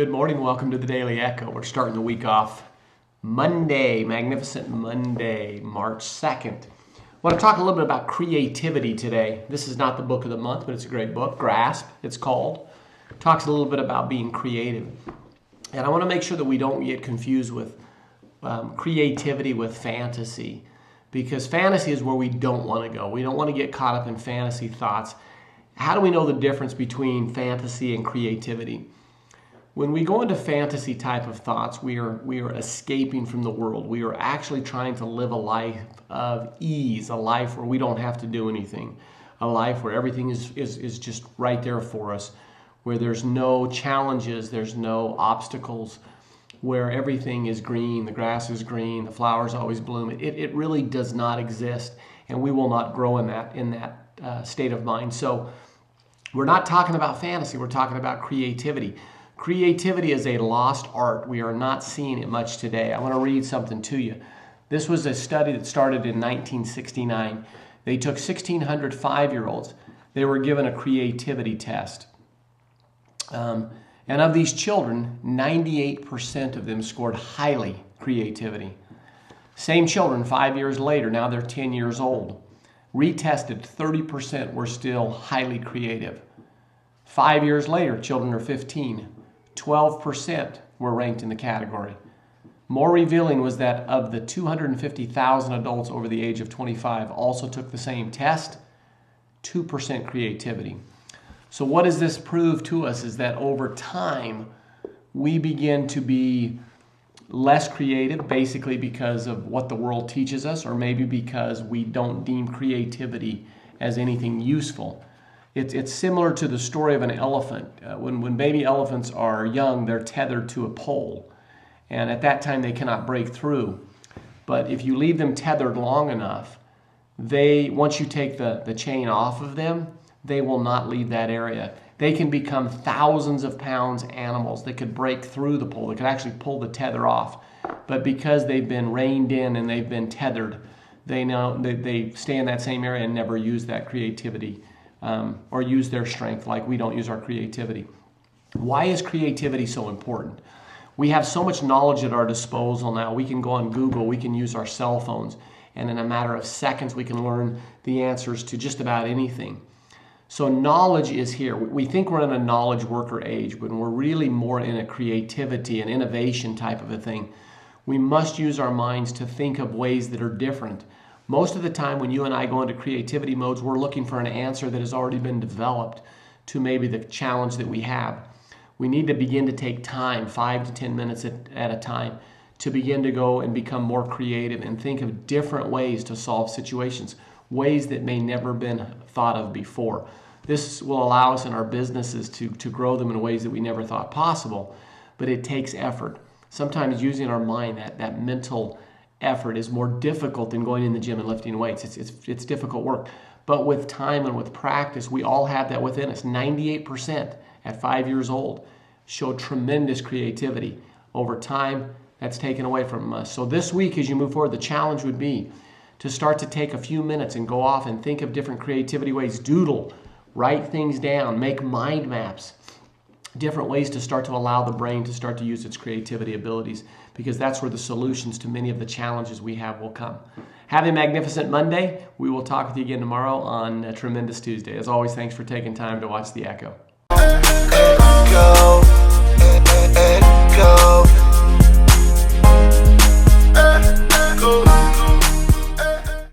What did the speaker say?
Good morning, welcome to the Daily Echo. We're starting the week off Monday, Magnificent Monday, March 2nd. I want to talk a little bit about creativity today. This is not the book of the month, but it's a great book, Grasp, it's called. It talks a little bit about being creative. And I want to make sure that we don't get confused with creativity with fantasy, because fantasy is where we don't want to go. We don't want to get caught up in fantasy thoughts. How do we know the difference between fantasy and creativity? When we go into fantasy type of thoughts, we are escaping from the world. We are actually trying to live a life of ease, a life where we don't have to do anything, a life where everything is just right there for us, where there's no challenges, there's no obstacles, where everything is green, the grass is green, the flowers always bloom. It really does not exist, and we will not grow in that state of mind. So we're not talking about fantasy, we're talking about creativity. Creativity is a lost art. We are not seeing it much today. I want to read something to you. This was a study that started in 1969. They took 1,600 5-year-olds. They were given a creativity test. And of these children, 98% of them scored highly creativity. Same children 5 years later, now they're 10 years old. Retested, 30% were still highly creative. 5 years later, children are 15. 12% were ranked in the category. More revealing was that of the 250,000 adults over the age of 25 also took the same test, 2% creativity. So what does this prove to us is that over time, we begin to be less creative, basically because of what the world teaches us, or maybe because we don't deem creativity as anything useful. It's similar to the story of an elephant. When baby elephants are young, they're tethered to a pole. And at that time, they cannot break through. But if you leave them tethered long enough, once you take the chain off of them, they will not leave that area. They can become thousands of pounds animals that could break through the pole. They could actually pull the tether off. But because they've been reined in and they've been tethered, they know they stay in that same area and never use that creativity. Or use their strength like we don't use our creativity. Why is creativity so important? We have so much knowledge at our disposal now. We can go on Google, we can use our cell phones, and in a matter of seconds we can learn the answers to just about anything. So knowledge is here. We think we're in a knowledge worker age, but we're really more in a creativity and innovation type of a thing. We must use our minds to think of ways that are different. Most of the time when you and I go into creativity modes, we're looking for an answer that has already been developed to maybe the challenge that we have. We need to begin to take time, 5 to 10 minutes at a time, to begin to go and become more creative and think of different ways to solve situations, ways that may never been thought of before. This will allow us in our businesses to grow them in ways that we never thought possible, but it takes effort. Sometimes using our mind, that mental effort is more difficult than going in the gym and lifting weights. It's difficult work. But with time and with practice, we all have that within us. 98% at 5 years old showed tremendous creativity. Over time, that's taken away from us. So this week, as you move forward, the challenge would be to start to take a few minutes and go off and think of different creativity ways. Doodle, write things down, make mind maps. Different ways to start to allow the brain to start to use its creativity abilities, because that's where the solutions to many of the challenges we have will come. Have a magnificent Monday. We will talk with you again tomorrow on Tremendous Tuesday. As always, thanks for taking time to watch The Echo.